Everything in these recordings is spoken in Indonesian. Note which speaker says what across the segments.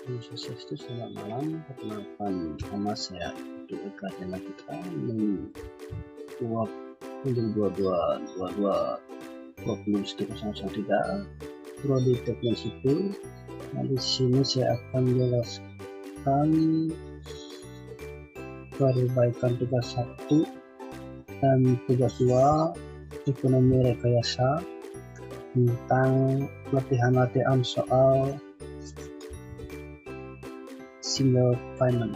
Speaker 1: Swastiastu, selamat malam. Perkenalkan, nama saya Eka Jana Putra, 2022 Prodi Teknik Sipil. Nah, di sini saya akan menjelaskan perbaikan tugas 1 dan tugas 2 ekonomi rekayasa tentang latihan-latihan soal single payment.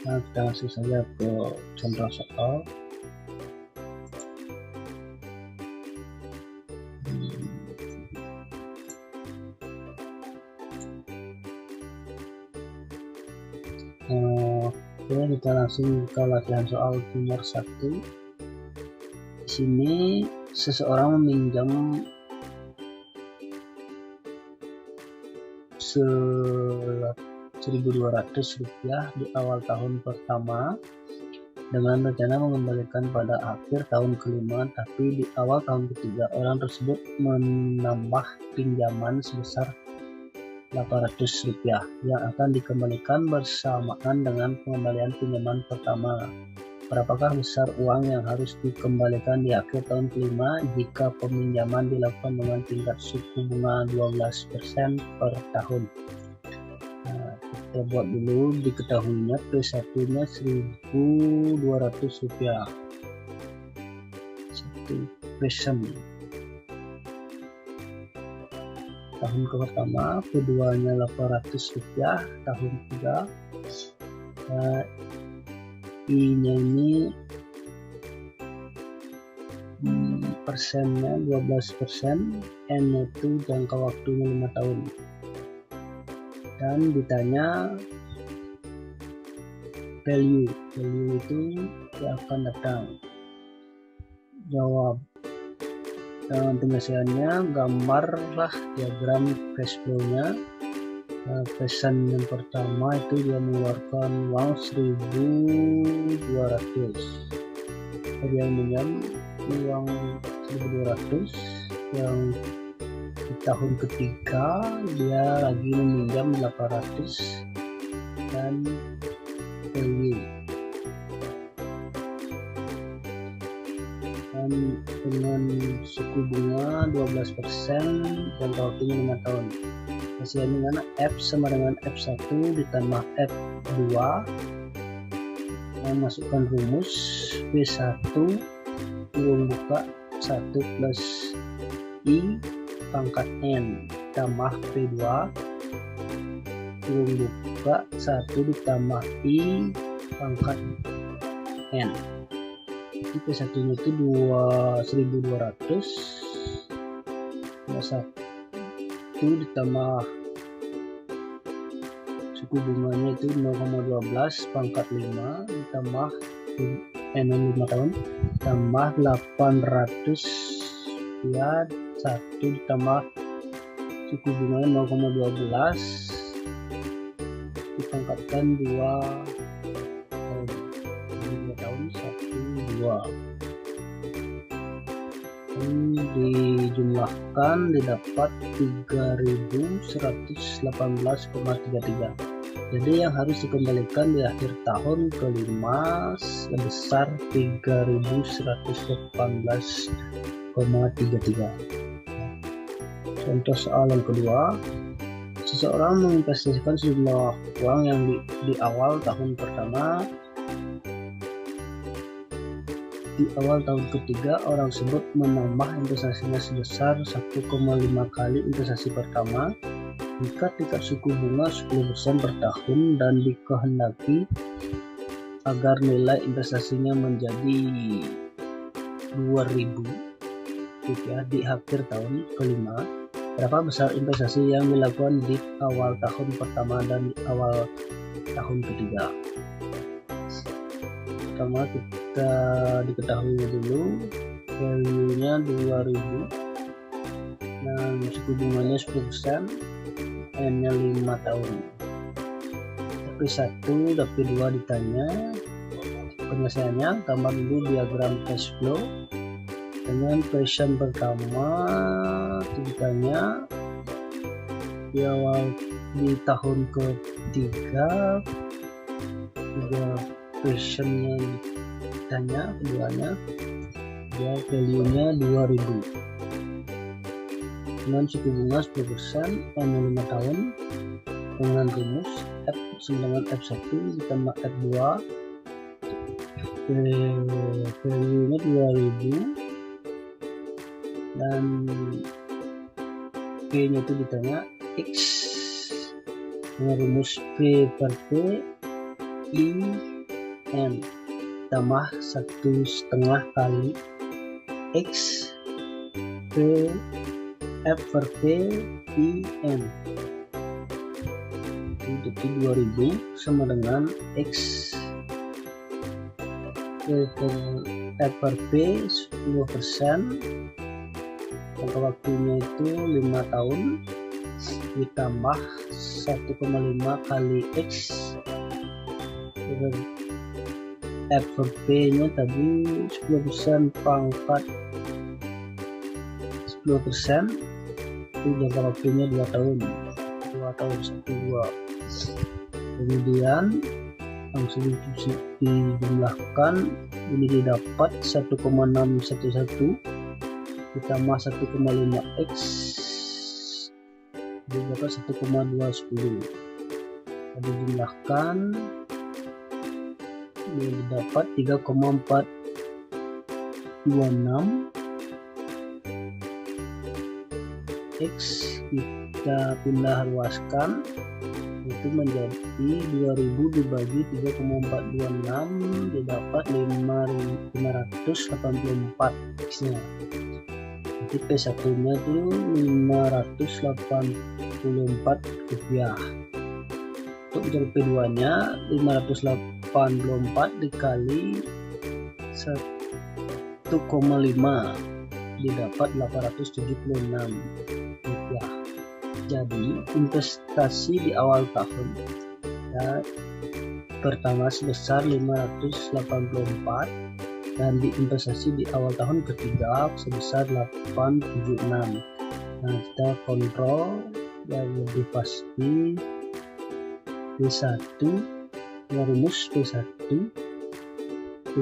Speaker 1: Nah, kita langsung saja ke contoh soal. Oke, kita langsung ke latihan soal nomor 1. Di sini seseorang meminjam 1.200 rupiah di awal tahun pertama dengan rencana mengembalikan pada akhir tahun kelima, tapi di awal tahun ketiga orang tersebut menambah pinjaman sebesar 800 rupiah yang akan dikembalikan bersamaan dengan pengembalian pinjaman pertama. Berapakah besar uang yang harus dikembalikan di akhir tahun kelima jika peminjaman dilakukan dengan tingkat suku bunga 12% per tahun? Nah, kita buat dulu. Diketahuinya P1 nya 1.200 rupiah, 1%. Tahun ke pertama, kedua nya 800 rupiah, tahun ketiga. I-nya ini persennya 12%, N itu jangka waktunya 5 tahun. Dan ditanya value itu yang akan datang. Jawab. Dan penyelesaiannya gambarlah diagram cash flow-nya. Pesan yang pertama itu dia mengeluarkan uang 1.200. Dia minjam uang 1.200. Yang di tahun ketiga dia lagi meminjam 800 dan value. Dan dengan suku bunga 12% dan waktunya 5 tahun. Hasilnya dengan F sama dengan F1 ditambah F2. Masukkan rumus P1 kurung buka 1 plus I pangkat N tambah P2 kurung buka 1 ditambah I pangkat N. Jadi P1 nya itu 1.200 1 ditambah suku bunganya itu 0,12 pangkat 5 ditambah N 5 tahun tambah 800 ya 1 ditambah suku bunganya 0,12 dipangkatkan 2 tahun, 2 tahun 1 2 dijumlahkan didapat 3.118,33. Jadi yang harus dikembalikan di akhir tahun kelima sebesar 3.118,33. Contoh soal yang kedua, seseorang menginvestasikan sejumlah uang yang di awal tahun pertama. Di awal tahun ketiga, orang tersebut menambah investasinya sebesar 1,5 kali investasi pertama jika tingkat suku bunga 10% per tahun dan dikehendaki agar nilai investasinya menjadi 2.000 rupiah di akhir tahun kelima. Berapa besar investasi yang dilakukan di awal tahun pertama dan di awal tahun ketiga? Pertama kita diketahui dulu value nya 2.000 dan suku bunganya 10%, N nya 5 tahun. P1 dan P2 ditanya penyelesaiannya. Gambar dulu diagram cash flow dengan question pertama ditanya di tahun ketiga questionnya ditanya keduanya, dia value-nya 2000 dengan suku bunga 10% hanya 5 tahun dengan rumus F sama dengan F1 ditambah F2, value-nya 2000 dan P-nya itu ditanya X dengan rumus P per P I N tambah 1,5 kali X P F per P I N. Jadi 2000 sama dengan X F per P 10%, jangka waktunya itu 5 tahun ditambah 1,5 kali X F per P nya tadi 10% pangkat 10%, itu jangka waktunya 2 tahun 12. Kemudian langsung dijumlahkan, ini didapat 1,611 ditambah 1,5 X didapat 1,210, dijumlahkan ini didapat 3,426 X kita pindah luaskan itu menjadi 2000 dibagi 3,426 didapat 584 X nya. Jadi P1 nya itu 584 rupiah. Untuk mencari P2 nya 584 dikali 1,5 didapat 876 rupiah. Jadi investasi di awal tahun ya, pertama sebesar 584 dan di investasi di awal tahun ketiga sebesar 876. Nah, kita kontrol yang lebih pasti P1 ya, rumus P1 itu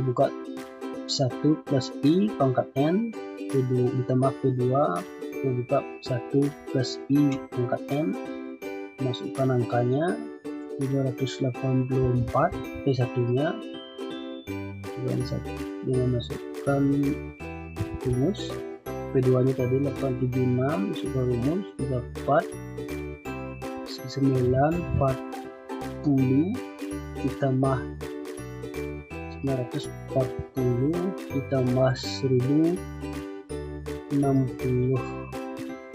Speaker 1: buka 1 plus I pangkat N P2 ditambah P2 buka 1 plus I pangkat N, masukkan angkanya 584 P1 nya dengan masukkan rumus P2 nya tadi 876, masukkan rumus dapat 940 ditambah 940 ditambah 1060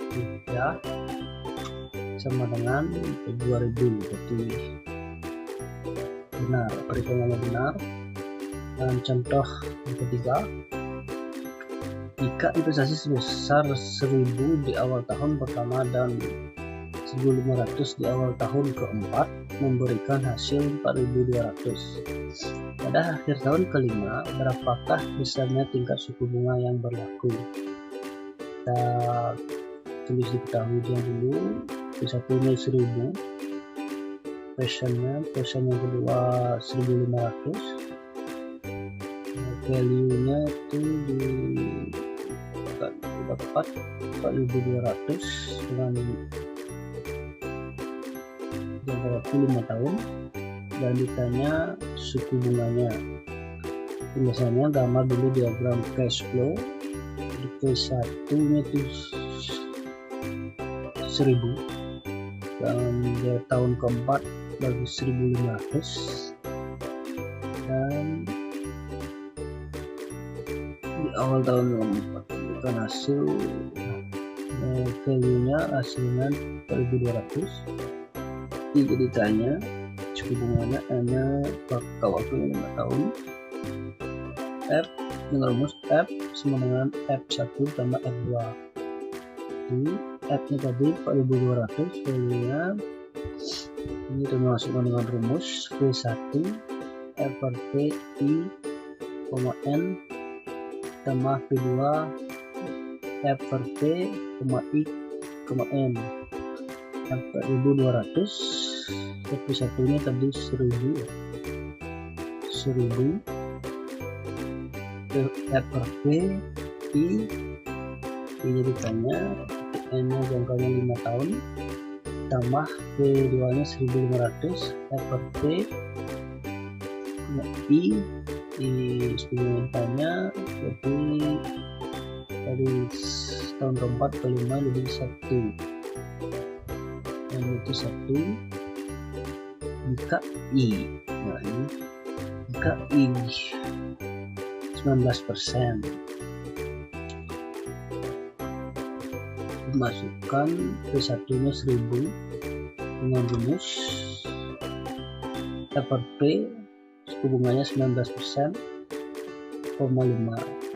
Speaker 1: rupiah sama dengan 2000. Jadi benar, perhitungannya benar. Dan contoh yang ketiga, jika investasi sebesar 1000 di awal tahun pertama dan 1500 di awal tahun keempat memberikan hasil 4200. Pada akhir tahun kelima, berapakah besarnya tingkat suku bunga yang berlaku? Kita tulis diketahui dulu. P1 nya 1000, persen yang kedua 1500, value nya itu dapat 4200 dengan jangka waktu 5 tahun dan ditanya suku bunganya. Biasanya gambar dulu diagram cash flow. Di P1 nya itu 1000 dan di tahun keempat bagi 1500 dan di awal tahun keempat bukan hasil value nya hasilnya 4200. Jika ditanya suku bunganya hanya jangka waktu 5 tahun, F dengan rumus F sama dengan F1 tambah F2. Jadi F nya tadi 4200, value nya ini termasukkan dengan rumus V1 F per P I, N tambah V2 F per P, I, N yang 4.200, satu-satunya tadi 1.000 ya, 1.000 FRP I ditanya N-nya jangkauannya 5 tahun tambah P2 nya 1.500 FRP I sebelumnya ditanya, jadi dari tahun keempat kelima jadi 1 dan itu 1 jika I. Nah ini jika I 19%, masukkan P1 nya 1.000 dengan rumus FRP suku bunganya 19%, 5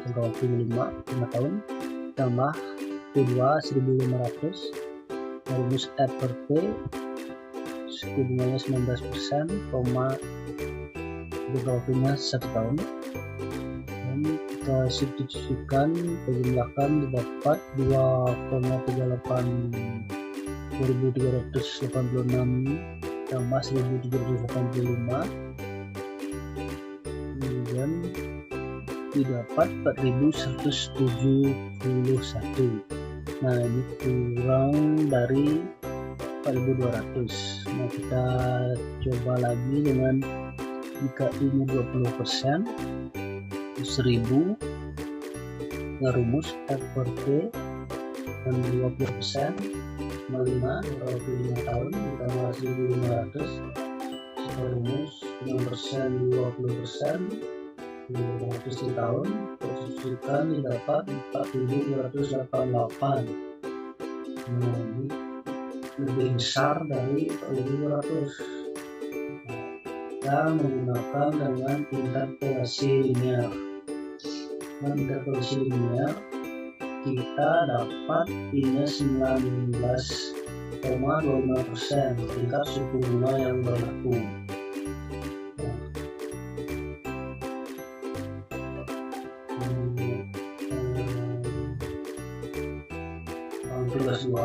Speaker 1: jangka waktu 5 tahun tambah P2 1.500 rumus FRP suku bunganya 19%, jangka waktunya 1 tahun. Kita substitusikan, kita didapat 2,38 tambah 1.385, kemudian didapat 4.171. Nah ini kurang dari 4.200. Nah kita coba lagi dengan jika ini 20%, 1.000 dengan rumus FRP dan 20% 5 tahun ditambah 1.500 rumus 6% 20% 500 tahun, tersusukan didapat 4.288. Nah ini lebih besar dari 4.200. Kita menggunakan dengan interpolasi linear. Dengan interpolasi linear kita dapat I-nya 19,25%, tingkat suku bunga yang berlaku. Tugas 2,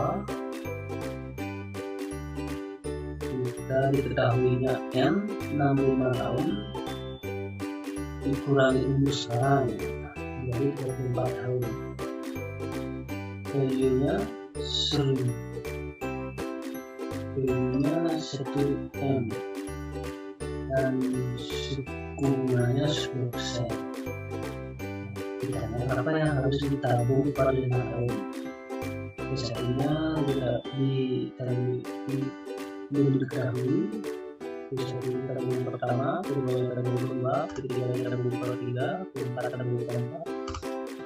Speaker 1: kita diketahuinya N 65 tahun dikurangi umur sekarang jadi 24 tahun, value-nya 1.000, value-nya 1M dan suku bunganya 10%. Ditanya berapa yang harus ditabung pada 5 tahun. Misalnya belum diketahui, misalnya tabung pertama, kedua tabung kedua, ketiga tabung ketiga, keempat tabung keempat,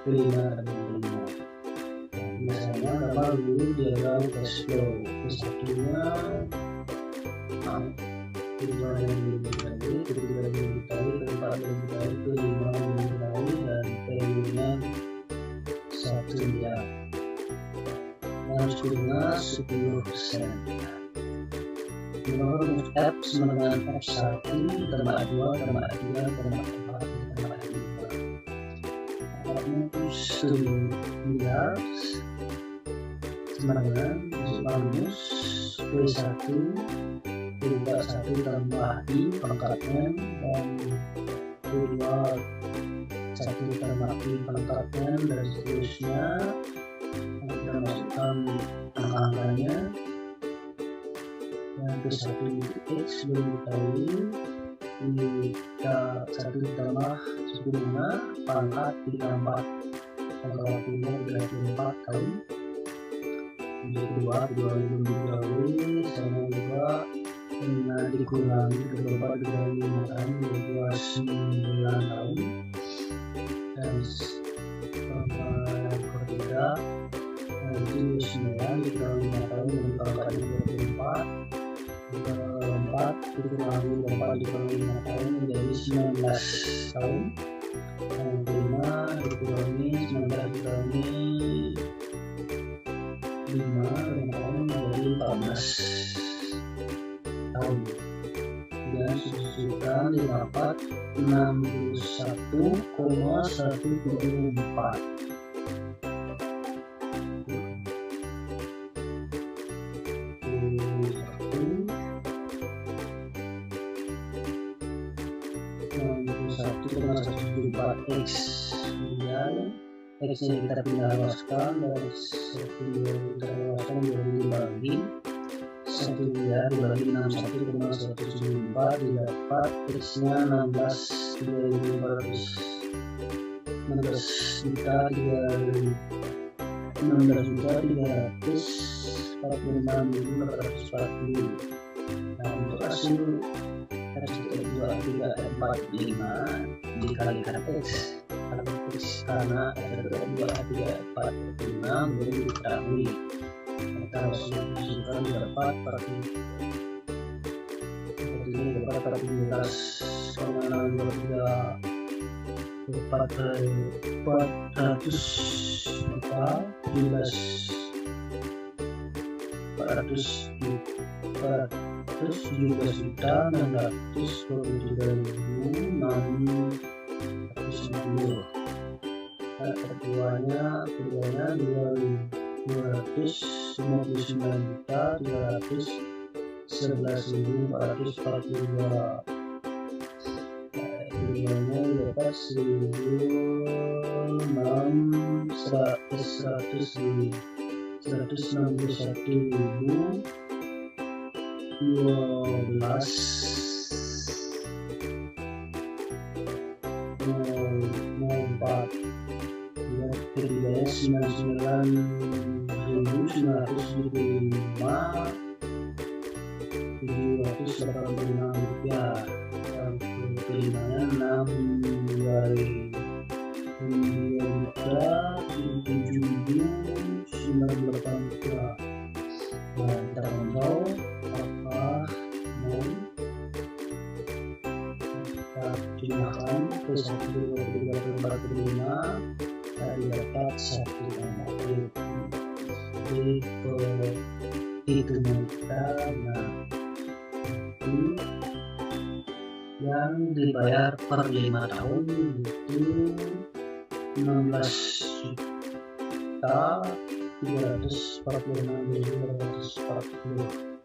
Speaker 1: kelima tabung kelima. Misalnya berapa dulu diagram cash flow, misalnya kedua yang belum diketahui, ketiga yang belum diketahui, keempat yang diketahui, kelima yang belum diketahui, dan value-nya 1 miliar. Harus bunga 10%. Nomor rumus F sama dengan F1 tambah 2 tambah 3 tambah 4 tambah 5. Rumus 1 miliar sama dengan rumus P1 tambah 1 tambah I pangkatnya dan P2 1 tambah I pangkatnya dan seterusnya. Kita masukkan angka-angkanya yang P1 X belum diketahui, kita 1 ditambah suku bunga pangkat 34, jangka waktunya 34 tahun. Yang kedua belum diketahui, sama juga dikurangi 24 dikurangi 5 tahun, 29 tahun. Dan yang ketiga itu 9 dikurangi 5 tahun dan pangkatnya 24, 4 dikurangi 4 dikurangi 5 tahun menjadi 19 tahun. Yang kelima dikurangi 19 dikurangi 5 tahun menjadi 14 tahun. Dan susukan didapat 61,174. 4x. Kemudian x nya kita pindah luaskan dari 1 kita luaskan jadi dibagi 1 miliar dibagi 61,194 didapat x nya 16.346.440. Nah, untuk hasil R12345 dikalikan X karena R12345 belum diketahui, maka harus disusulkan dapat 417.623.690. Keduanya 259.311.442. Keduanya dapat 161.012 4 ketiganya 99.975.786 rupiah. Dan kelimanya 6.2.798 rupiah. Nah, kita pantau apakah kita jumlahkan ke 1,23445 dari dapat 1,4. Jadi hitungan kita, nah itu yang dibayar per 5 tahun itu 16.346.240.